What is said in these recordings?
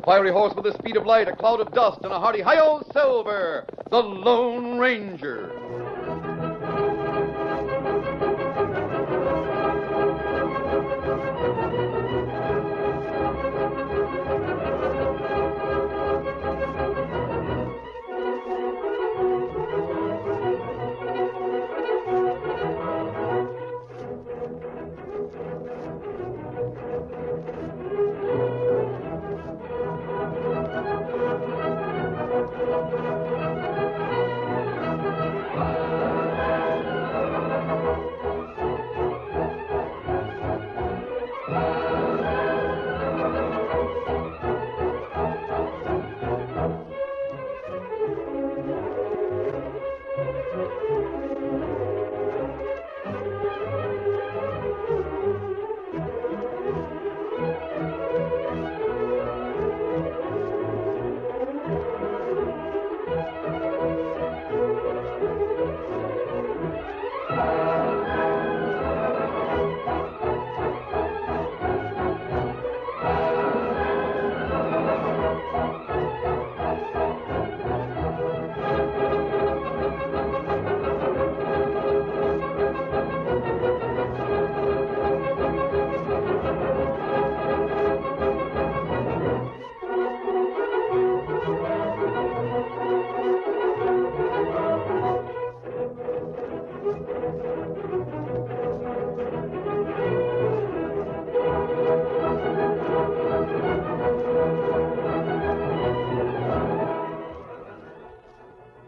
fiery horse with the speed of light, a cloud of dust, and a hearty hi-yo Silver, the Lone Ranger.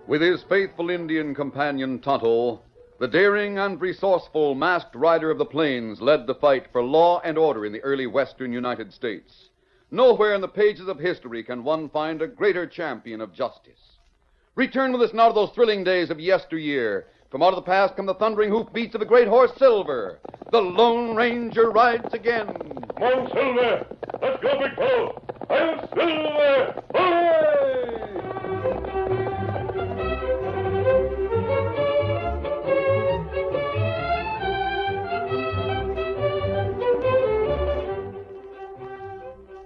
With his faithful Indian companion Tonto, the daring and resourceful masked rider of the plains led the fight for law and order in the early western United States. Nowhere in the pages of history can one find a greater champion of justice. Return with us now to those thrilling days of yesteryear. From out of the past come the thundering hoofbeats of the great horse Silver. The Lone Ranger rides again. Come on, Silver. Let's go, big fellow. I'm Silver. Hooray!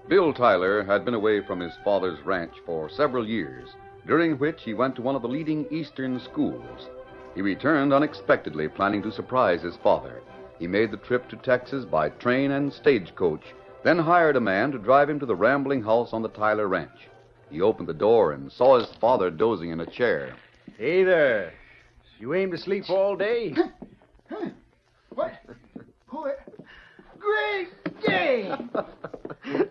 Bill Tyler had been away from his father's ranch for several years, during which he went to one of the leading Eastern schools. He returned unexpectedly, planning to surprise his father. He made the trip to Texas by train and stagecoach, then hired a man to drive him to the rambling house on the Tyler ranch. He opened the door and saw his father dozing in a chair. Hey there. You aim to sleep all day? What? Great day!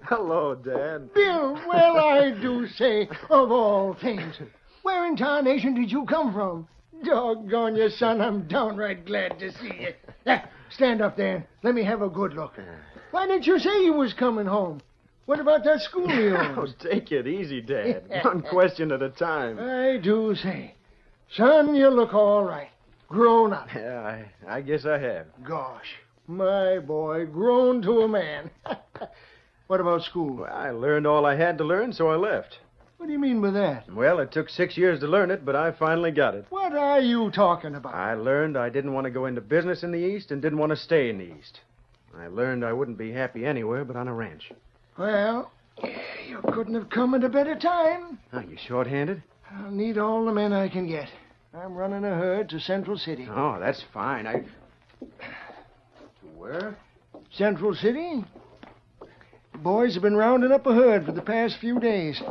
Hello, Dad. Bill, well, I do say, of all things, where in tarnation did you come from? Doggone you, son, I'm downright glad to see you. Stand up there. Let me have a good look. Why didn't you say you was coming home? What about that school of yours? Oh, take it easy, Dad. One question at a time. I do say. Son, you look all right. Grown up. Yeah, I guess I have. Gosh, my boy, grown to a man. What about school? Well, I learned all I had to learn, so I left. What do you mean by that? Well, it took 6 years to learn it, but I finally got it. What are you talking about? I learned I didn't want to go into business in the East and didn't want to stay in the East. I learned I wouldn't be happy anywhere but on a ranch. Well, you couldn't have come at a better time. Are you short-handed? I'll need all the men I can get. I'm running a herd to Central City. Oh, that's fine. To where? Central City? The boys have been rounding up a herd for the past few days.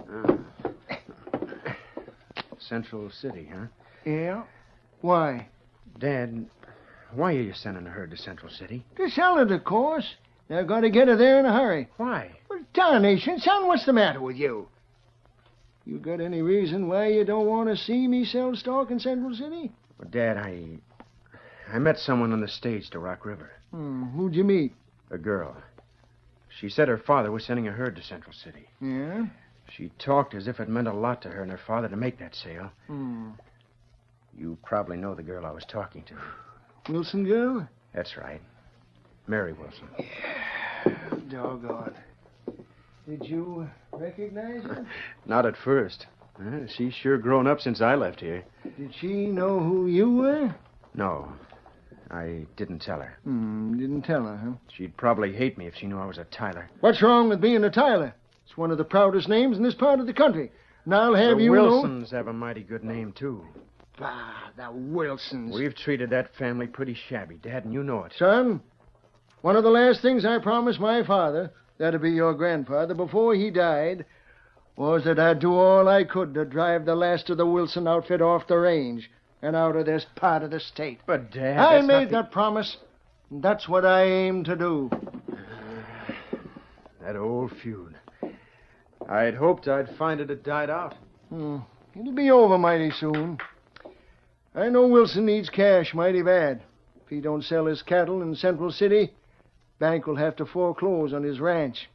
Central City, huh? Yeah? Why? Dad, why are you sending a herd to Central City? To sell it, of course. I've got to get her there in a hurry. Why? Well, tarnation, son, what's the matter with you? You got any reason why you don't want to see me sell stock in Central City? Well, Dad, I met someone on the stage to Rock River. Who'd you meet? A girl. She said her father was sending a herd to Central City. Yeah? She talked as if it meant a lot to her and her father to make that sale. You probably know the girl I was talking to. Wilson girl? That's right. Mary Wilson. Yeah. Doggone. Did you recognize her? Not at first. She's sure grown up since I left here. Did she know who you were? No. I didn't tell her. Didn't tell her, huh? She'd probably hate me if she knew I was a Tyler. What's wrong with being a Tyler? It's one of the proudest names in this part of the country. And I'll have The you know... Wilsons have a mighty good name, too. Bah, the Wilsons. We've treated that family pretty shabby, Dad, and you know it. Son, one of the last things I promised my father, that'd be your grandfather, before he died, was that I'd do all I could to drive the last of the Wilson outfit off the range and out of this part of the state. But, Dad, I made that promise, and that's what I aim to do. That old feud. I'd hoped I'd find it had died out. It'll be over mighty soon. I know Wilson needs cash mighty bad. If he don't sell his cattle in Central City, bank will have to foreclose on his ranch.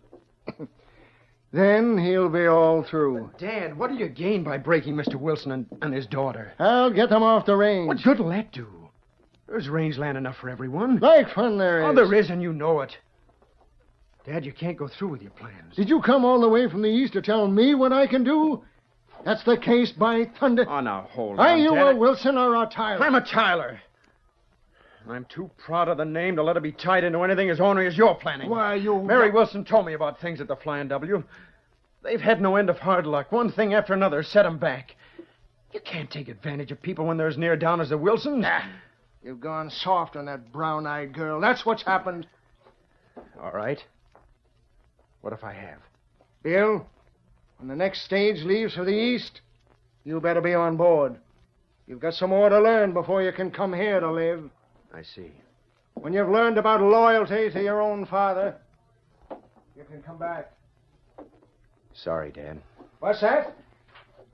Then he'll be all through. But, Dad, what do you gain by breaking Mr. Wilson and his daughter? I'll get them off the range. What good will that do? There's rangeland enough for everyone. Like fun there is. Oh, there is, and you know it. Dad, you can't go through with your plans. Did you come all the way from the east to tell me what I can do? That's the case, by thunder. Oh, now, hold on, Are you Dad. a Wilson or a Tyler? I'm a Tyler. I'm too proud of the name to let it be tied into anything as ornery as you're planning. Why, you... Mary Wilson told me about things at the Flying W. They've had no end of hard luck. One thing after another set them back. You can't take advantage of people when they're as near down as the Wilsons. You've gone soft on that brown-eyed girl. That's what's happened. All right. What if I have? Bill, when the next stage leaves for the east, you better be on board. You've got some more to learn before you can come here to live. I see. When you've learned about loyalty to your own father, you can come back. Sorry, Dad. What's that?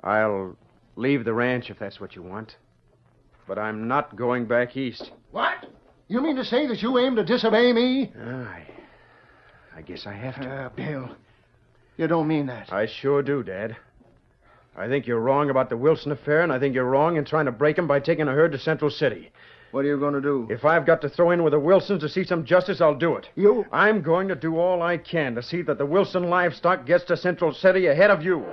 I'll leave the ranch if that's what you want. But I'm not going back east. What? You mean to say that you aim to disobey me? I guess I have to. Bill, you don't mean that. I sure do, Dad. I think you're wrong about the Wilson affair, and I think you're wrong in trying to break him by taking a herd to Central City. What are you going to do? If I've got to throw in with the Wilsons to see some justice, I'll do it. You? I'm going to do all I can to see that the Wilson livestock gets to Central City ahead of you.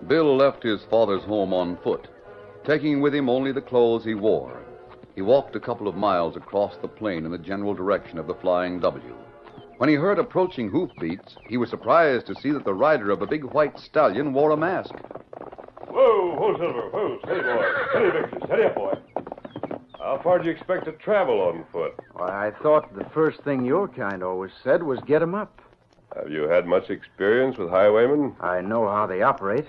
Bill left his father's home on foot, taking with him only the clothes he wore. He walked a couple of miles across the plain in the general direction of the Flying W. When he heard approaching hoofbeats, he was surprised to see that the rider of a big white stallion wore a mask. Whoa, Silver. Whoa, steady, boy. Steady, Victor. Steady up, boy. How far do you expect to travel on foot? Why, I thought the first thing your kind always said was get 'em up. Have you had much experience with highwaymen? I know how they operate.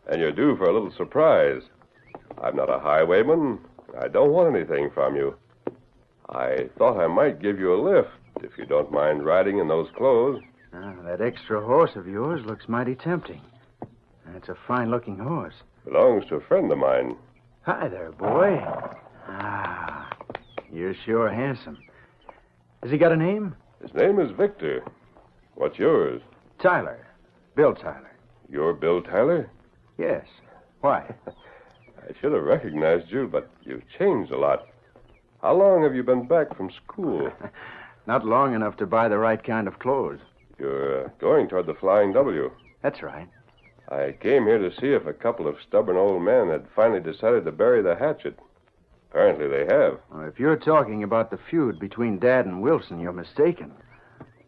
And you're due for a little surprise. I'm not a highwayman. I don't want anything from you. I thought I might give you a lift, if you don't mind riding in those clothes. That extra horse of yours looks mighty tempting. It's a fine-looking horse. Belongs to a friend of mine. Hi there, boy. You're sure handsome. Has he got a name? His name is Victor. What's yours? Tyler. Bill Tyler. You're Bill Tyler? Yes. Why? I should have recognized you, but you've changed a lot. How long have you been back from school? Not long enough to buy the right kind of clothes. You're going toward the Flying W. That's right. I came here to see if a couple of stubborn old men had finally decided to bury the hatchet. Apparently they have. Well, if you're talking about the feud between Dad and Wilson, you're mistaken.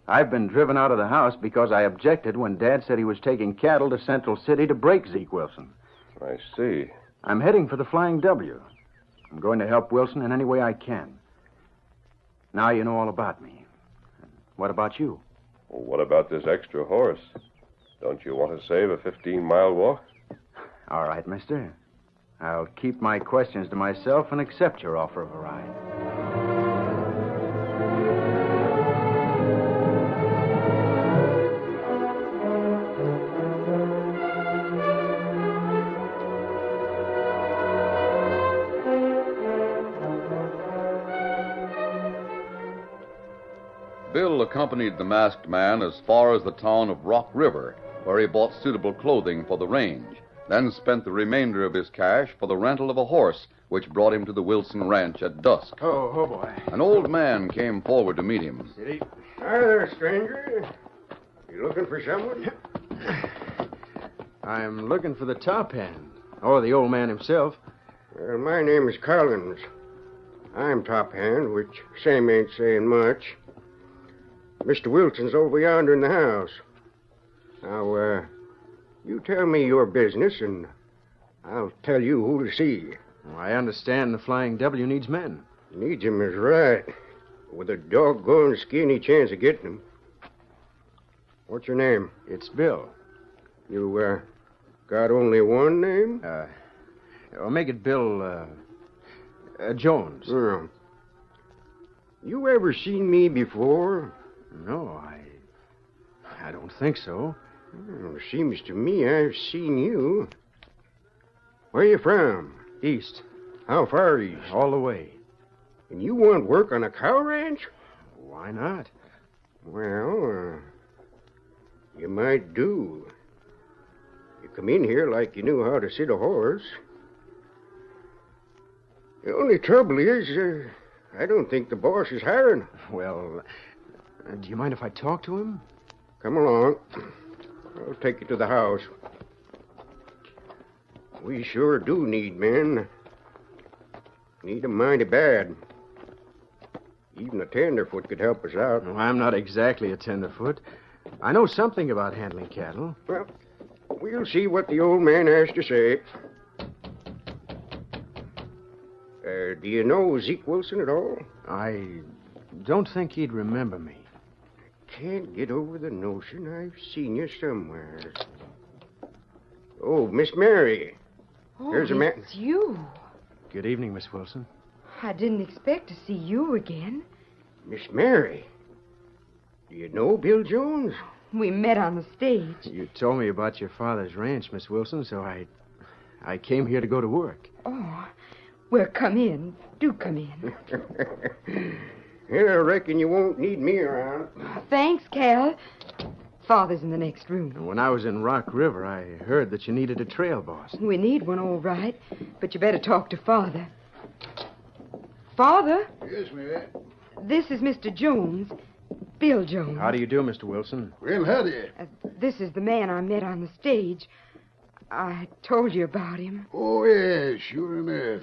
I've been driven out of the house because I objected when Dad said he was taking cattle to Central City to break Zeke Wilson. I see. I'm heading for the Flying W. I'm going to help Wilson in any way I can. Now you know all about me. What about you? Well, what about this extra horse? Don't you want to save a 15-mile walk? All right, mister. I'll keep my questions to myself and accept your offer of a ride. Bill accompanied the masked man as far as the town of Rock River, where he bought suitable clothing for the range, then spent the remainder of his cash for the rental of a horse which brought him to the Wilson Ranch at dusk. Oh, boy. An old man came forward to meet him. City. Hi there, stranger. You looking for someone? I'm looking for the top hand, or the old man himself. Well, my name is Collins. I'm top hand, which same ain't saying much. Mr. Wilson's over yonder in the house. Now, you tell me your business, and I'll tell you who to see. Well, I understand the Flying W needs men. Needs 'em is right, with a doggone skinny chance of getting 'em. What's your name? It's Bill. You, got only one name? Or make it Bill, Jones. Oh. You ever seen me before? No, I don't think so. Well, seems to me I've seen you. Where you from? East. How far east? All the way. And you want work on a cow ranch? Why not? Well, you might do. You come in here like you knew how to sit a horse. The only trouble is, I don't think the boss is hiring. Well, do you mind if I talk to him? Come along. I'll take you to the house. We sure do need men. Need 'em mighty bad. Even a tenderfoot could help us out. No, I'm not exactly a tenderfoot. I know something about handling cattle. Well, we'll see what the old man has to say. Do you know Zeke Wilson at all? I don't think he'd remember me. Can't get over the notion I've seen you somewhere. Oh, Miss Mary. Oh, There's a man. It's you. Good evening, Miss Wilson. I didn't expect to see you again. Miss Mary. Do you know Bill Jones? We met on the stage. You told me about your father's ranch, Miss Wilson, so I came here to go to work. Oh, well, come in. Do come in. Yeah, I reckon you won't need me around. Thanks, Cal. Father's in the next room. When I was in Rock River, I heard that you needed a trail boss. We need one, all right. But you better talk to Father. Father, Yes, Mary. this is Mr. Jones. Bill Jones. How do you do, Mr. Wilson? Well, howdy. This is the man I met on the stage. I told you about him. Oh, yeah, sure enough.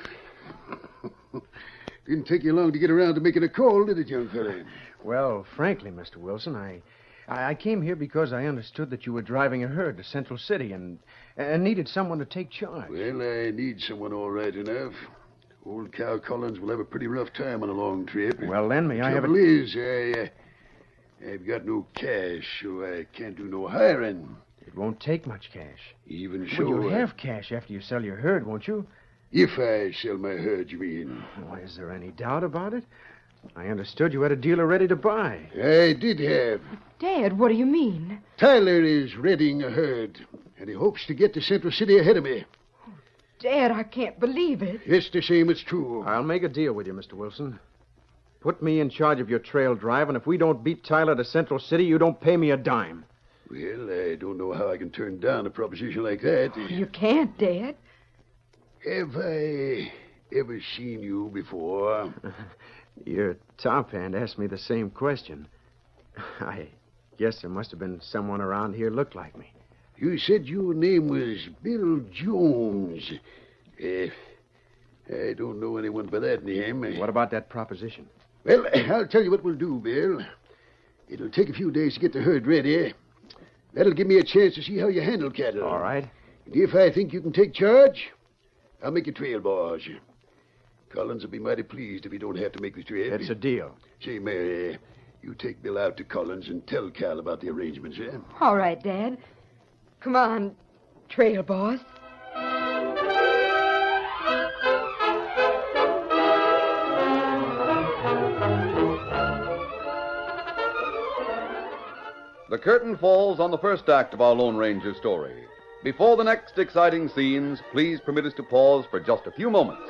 Didn't take you long to get around to making a call, did it, young fella? Well, frankly, Mr. Wilson, I came here because I understood that you were driving a herd to Central City and needed someone to take charge. Well, I need someone all right enough. Old Cow Collins will have a pretty rough time on a long trip. Well, lend me. I have Trouble a... is, I've got no cash, so I can't do no hiring. It won't take much cash. Even Well, so, you'll have cash after you sell your herd, won't you? if I sell my herd, you mean? Well, is there any doubt about it? I understood you had a dealer ready to buy. I did have. Dad, what do you mean? Tyler is readying a herd, and he hopes to get to Central City ahead of me. Dad, I can't believe it. It's the same, it's true. I'll make a deal with you, Mr. Wilson. Put me in charge of your trail drive, and if we don't beat Tyler to Central City, you don't pay me a dime. Well, I don't know how I can turn down a proposition like that. You can't, Dad. Have I ever seen you before? Your top hand asked me the same question. I guess there must have been someone around here looked like me. You said your name was Bill Jones. I don't know anyone by that name. What about that proposition? Well, I'll tell you what we'll do, Bill. It'll take a few days to get the herd ready. That'll give me a chance to see how you handle cattle. All right. And if I think you can take charge, I'll make you trail boss. Collins will be mighty pleased if you don't have to make the trip. It's a deal. Say, Mary, you take Bill out to Collins and tell Cal about the arrangements, eh? All right, Dad. Come on, trail boss. The curtain falls on the first act of our Lone Ranger story. Before the next exciting scenes, please permit us to pause for just a few moments.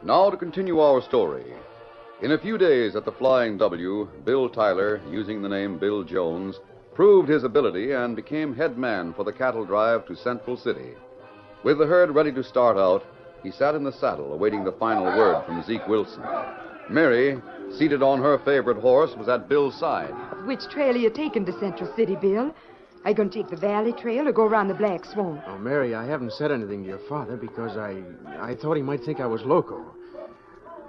Now to continue our story. In a few days at the Flying W, Bill Tyler, using the name Bill Jones, proved his ability and became head man for the cattle drive to Central City. With the herd ready to start out, he sat in the saddle awaiting the final word from Zeke Wilson. Mary, seated on her favorite horse, was at Bill's side. Which trail are you taking to Central City, Bill? Are you going to take the Valley Trail or go around the Black Swamp? Oh, Mary, I haven't said anything to your father because I thought he might think I was loco.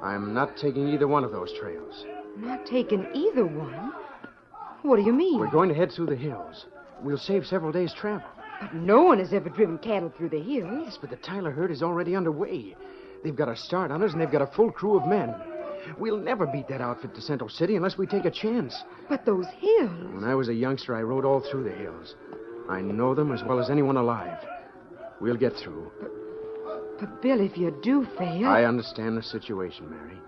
I'm not taking either one of those trails. Not taking either one? What do you mean? We're going to head through the hills. We'll save several days' travel. But no one has ever driven cattle through the hills. Yes, but the Tyler herd is already underway. They've got a start on us, and they've got a full crew of men. We'll never beat that outfit to Central City unless we take a chance. But those hills... When I was a youngster, I rode all through the hills. I know them as well as anyone alive. We'll get through. But, Bill, if you do fail... I understand the situation, Mary.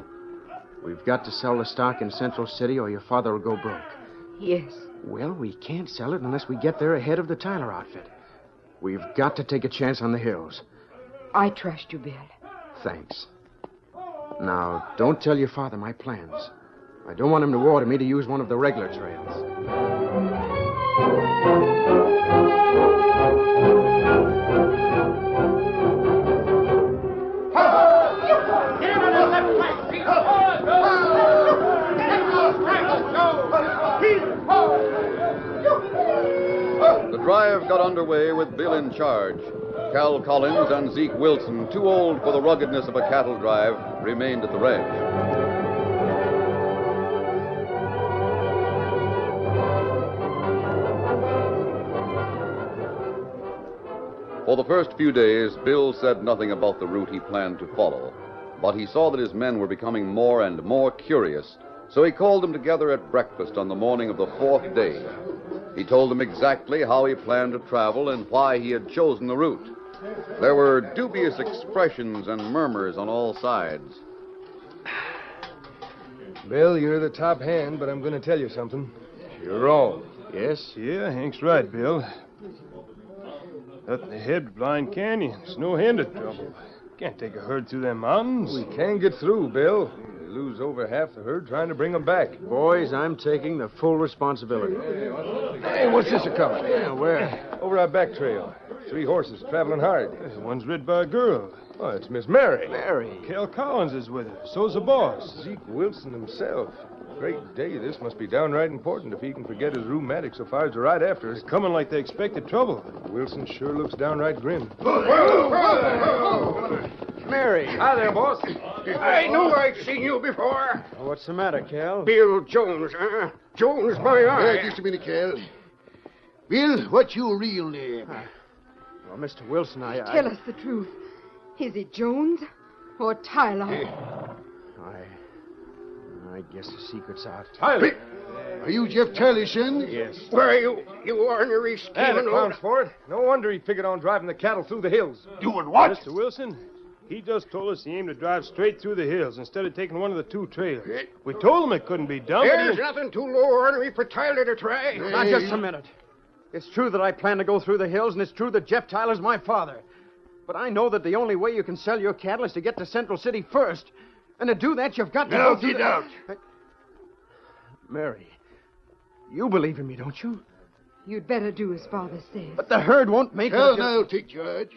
We've got to sell the stock in Central City or your father will go broke. Yes. Well, we can't sell it unless we get there ahead of the Tyler outfit. We've got to take a chance on the hills. I trust you, Bill. Thanks. Now, don't tell your father my plans. I don't want him to order me to use one of the regular trails. The drive got underway with Bill in charge. Cal Collins and Zeke Wilson, too old for the ruggedness of a cattle drive, remained at the ranch. For the first few days, Bill said nothing about the route he planned to follow. But he saw that his men were becoming more and more curious, so he called them together at breakfast on the morning of the fourth day. He told them exactly how he planned to travel and why he had chosen the route. There were dubious expressions and murmurs on all sides. Bill, you're the top hand, but I'm going to tell you something. You're wrong. Yes? Yeah, Hank's right, Bill. Up ahead, Blind Canyon's no end of trouble. Can't take a herd through them mountains. We can get through, Bill. We lose over half the herd trying to bring them back. Boys, I'm taking the full responsibility. Hey, what's this a-coming? Yeah, where? Over our back trail. 3 horses traveling hard. One's rid by a girl. Oh, it's Miss Mary. Mary. Cal Collins is with her. So's the boss. Zeke Wilson himself. Great day. This must be downright important if he can forget his rheumatic so far as to ride after us. They're coming like they expected trouble. Wilson sure looks downright grim. Mary. Hi there, boss. I knew I'd seen you before. What's the matter, Cal? Bill Jones, Jones, my eye. Just a minute, Cal. Bill, what's your real name? Well, Mr. Wilson, Tell us the truth. Is it Jones or Tyler? I guess the secret's out. Tyler! Are you Jeff Tyler's son? Yes. Why, you ornery That scheming accounts for it. No wonder he figured on driving the cattle through the hills. Doing what? Mr. Wilson, he just told us he aimed to drive straight through the hills instead of taking one of the 2 trails. We told him it couldn't be done. There's nothing too low ornery for Tyler to try. Now, just a minute. It's true that I plan to go through the hills, and it's true that Jeff Tyler's my father. But I know that the only way you can sell your cattle is to get to Central City first. And to do that, you've got to Now go through get out. Mary, you believe in me, don't you? You'd better do as Father says. But the herd won't make Cal, it. now take charge.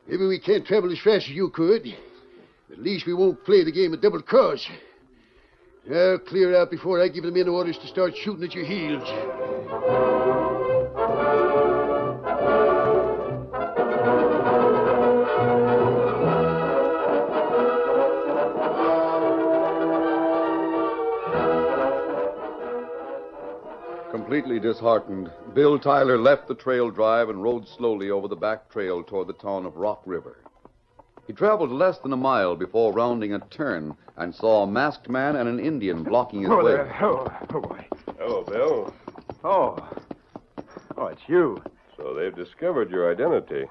Maybe we can't travel as fast as you could. At least we won't play the game of double cross. Now clear out before I give the men orders to start shooting at your heels. Completely disheartened, Bill Tyler left the trail drive and rode slowly over the back trail toward the town of Rock River. He traveled less than a mile before rounding a turn and saw a masked man and an Indian blocking his way. Oh, boy. Hello, Bill. Oh, it's you. So they've discovered your identity.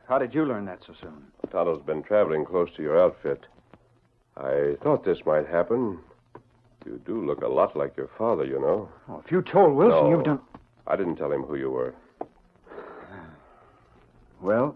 How did you learn that so soon? Tonto's been traveling close to your outfit. I thought this might happen. You do look a lot like your father, you know. Oh, if you told Wilson, No, you've done... I didn't tell him who you were. Well,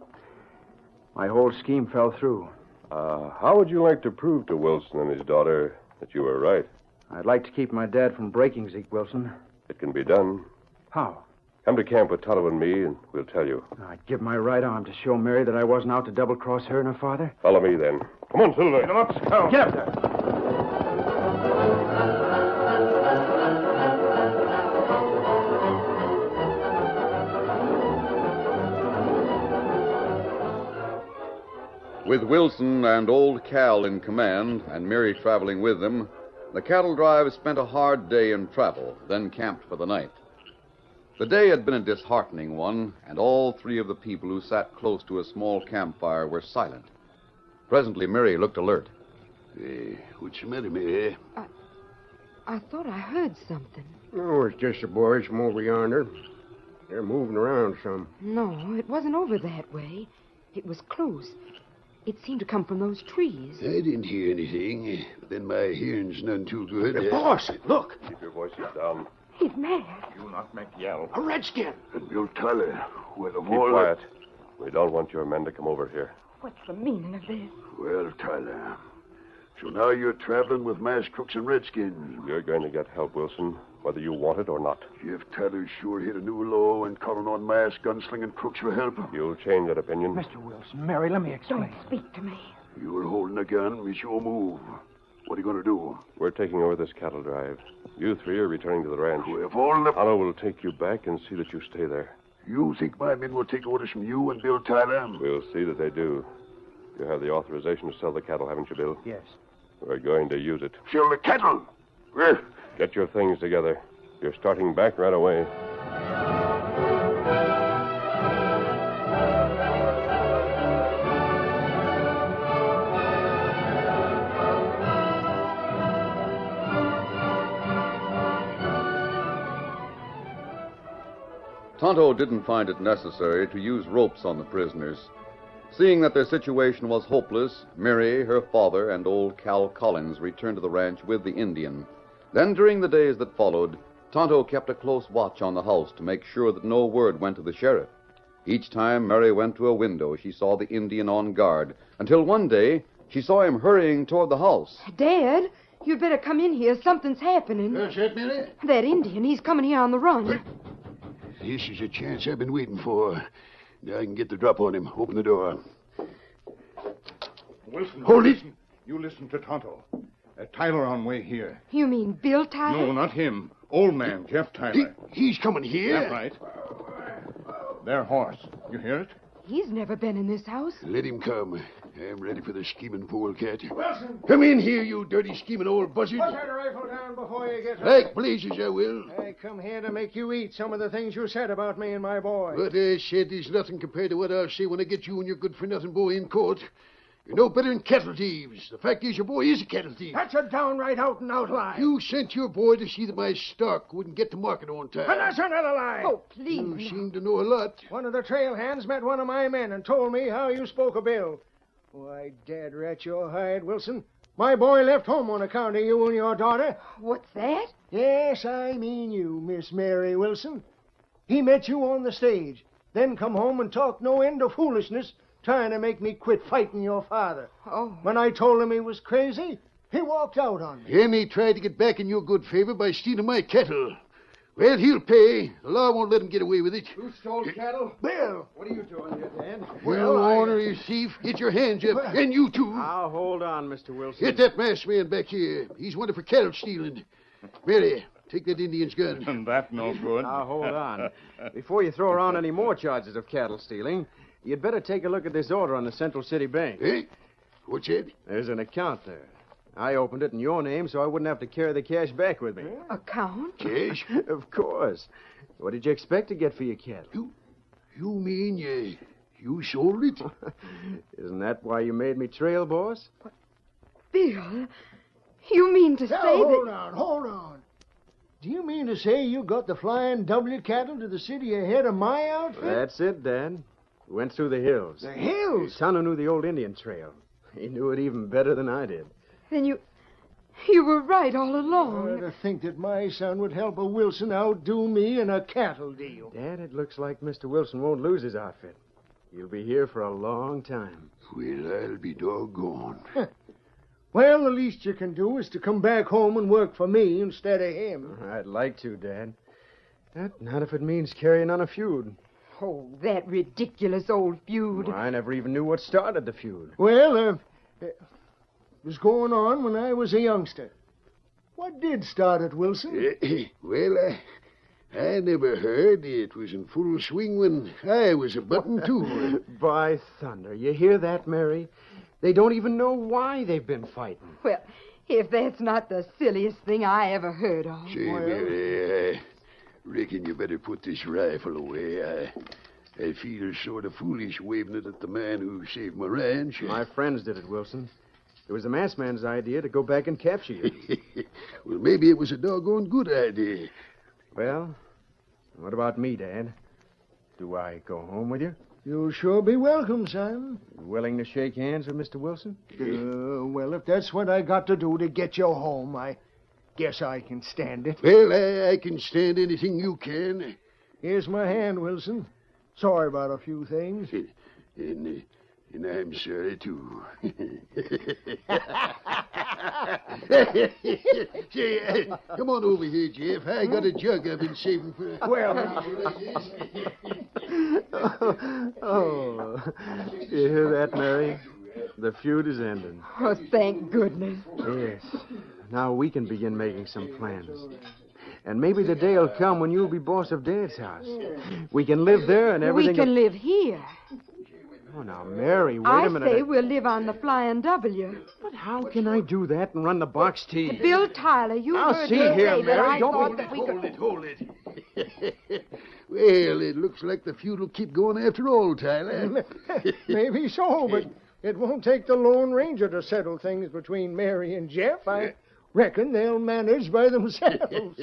my whole scheme fell through. How would you like to prove to Wilson and his daughter that you were right? I'd like to keep my dad from breaking Zeke Wilson. It can be done. How? Come to camp with Tonto and me, and we'll tell you. I'd give my right arm to show Mary that I wasn't out to double-cross her and her father. Follow me, then. Come on, Silver. Get him up, Scout. Get up there. With Wilson and old Cal in command, and Mary traveling with them, the cattle drive spent a hard day in travel, then camped for the night. The day had been a disheartening one, and all three of the people who sat close to a small campfire were silent. Presently, Mary looked alert. Hey, what's the matter, Mary? I thought I heard something. Oh, it's just the boys from over yonder. They're moving around some. No, it wasn't over that way. It was close. It seemed to come from those trees. I didn't hear anything, but then my hearing's none too good. Boss, look. Keep your voices down. He's mad. You not make yell. A redskin. And Bill Tyler, well, of Keep all quiet. We don't want your men to come over here. What's the meaning of this? Well, Tyler, so now you're traveling with masked crooks and redskins. You're going to get help, Wilson, whether you want it or not. Jeff Tyler's sure hit a new low and calling on masked gunslinging crooks for help. You'll change that opinion. Mr. Wilson, Mary, let me explain. Don't speak to me. You're holding a gun. It's your move. What are you going to do? We're taking over this cattle drive. You three are returning to the ranch. Well, if all the... Tonto will take you back and see that you stay there. You think my men will take orders from you and Bill Tyler? We'll see that they do. You have the authorization to sell the cattle, haven't you, Bill? Yes. We're going to use it. Sell the cattle? Well, Get your things together. You're starting back right away. Tonto didn't find it necessary to use ropes on the prisoners. Seeing that their situation was hopeless, Mary, her father, and old Cal Collins returned to the ranch with the Indian. Then, during the days that followed, Tonto kept a close watch on the house to make sure that no word went to the sheriff. Each time Mary went to a window, she saw the Indian on guard, until one day she saw him hurrying toward the house. Dad, you'd better come in here. Something's happening. that's it, Mary. That Indian, he's coming here on the run. This is a chance I've been waiting for. Now I can get the drop on him. Open the door. Wilson, Hold it. You listen to Tonto. Tyler on way here. You mean Bill Tyler? No, not him. Old man, Jeff Tyler. He's coming here? That's right. Their horse. You hear it? He's never been in this house. Let him come. I'm ready for the scheming polecat. Wilson! Come in here, you dirty scheming old buzzard. Put that rifle down before you get hurt. Like blazes, I will. I come here to make you eat some of the things you said about me and my boy. What I said is nothing compared to what I'll say when I get you and your good-for-nothing boy in court. You're no better than cattle thieves. The fact is, your boy is a cattle thief. That's a downright out-and-out lie. You sent your boy to see that my stock wouldn't get to market on time. And that's another lie. Oh, please. You seem to know a lot. One of the trail hands met one of my men and told me how you spoke of Bill. Why, dad rat your hide, Wilson. My boy left home on account of you and your daughter. What's that? Yes, I mean you, Miss Mary Wilson. He met you on the stage, then come home and talked no end of foolishness, trying to make me quit fighting your father. Oh. When I told him he was crazy, he walked out on me. And he tried to get back in your good favor by stealing my cattle. Well, he'll pay. The law won't let him get away with it. Who stole cattle? Bill! What are you doing here, Dan? You ornery thief. Get your hands up. And you too. Now, hold on, Mr. Wilson. Get that masked man back here. He's wanted for cattle stealing. Mary, take that Indian's gun. And that no good. Now, hold on. Before you throw around any more charges of cattle stealing, you'd better take a look at this order on the Central City Bank. Eh? What's that? There's an account there. I opened it in your name so I wouldn't have to carry the cash back with me. Account? Cash? Of course. What did you expect to get for your cattle? You mean you sold it? Isn't that why you made me trail, boss? Bill, you mean to Now, say hold that... hold on. Do you mean to say you got the Flying W cattle to the city ahead of my outfit? That's it, Dad. We went through the hills. The hills? Tonto knew the old Indian trail. He knew it even better than I did. Then you were right all along. To think that my son would help a Wilson outdo me in a cattle deal. Dad, it looks like Mr. Wilson won't lose his outfit. You'll be here for a long time. Well, I'll be doggone. Well, the least you can do is to come back home and work for me instead of him. I'd like to, Dad. But not if it means carrying on a feud. Oh, that ridiculous old feud. Well, I never even knew what started the feud. Well, it was going on when I was a youngster. What did start it, Wilson? Well, I never heard it was in full swing when I was a button, too. By thunder, you hear that, Mary? They don't even know why they've been fighting. Well, if that's not the silliest thing I ever heard of. Say, Mary, I reckon you better put this rifle away. I feel sort of foolish waving it at the man who saved my ranch. My friends did it, Wilson. It was the masked man's idea to go back and capture you. Well, maybe it was a doggone good idea. Well, what about me, Dad? Do I go home with you? You'll sure be welcome, son. You willing to shake hands with Mr. Wilson? Well, if that's what I got to do to get you home, I guess I can stand it. Well, I can stand anything you can. Here's my hand, Wilson. Sorry about a few things. And I'm sorry, too. Say, come on over here, Jeff. I got a jug I've been saving for... Well... Oh, you hear that, Mary? The feud is ended. Oh, thank goodness. Yes. Now we can begin making some plans. And maybe the day will come when you'll be boss of Dad's house. We can live there and everything... We can live here. Oh, now, Mary, wait a minute. I say we'll live on the Flying W. But how can I do that and run the box team? Bill Tyler, you now, heard see me here, say Mary, that I don't thought be... that we could... Hold it. Well, it looks like the feud will keep going after all, Tyler. Maybe so, but it won't take the Lone Ranger to settle things between Mary and Jeff. I reckon they'll manage by themselves.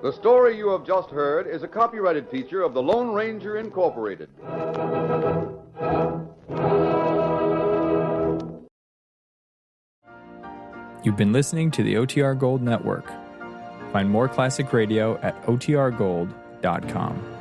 The story you have just heard is a copyrighted feature of the Lone Ranger Incorporated. You've been listening to the OTR Gold Network. Find more classic radio at otrgold.com.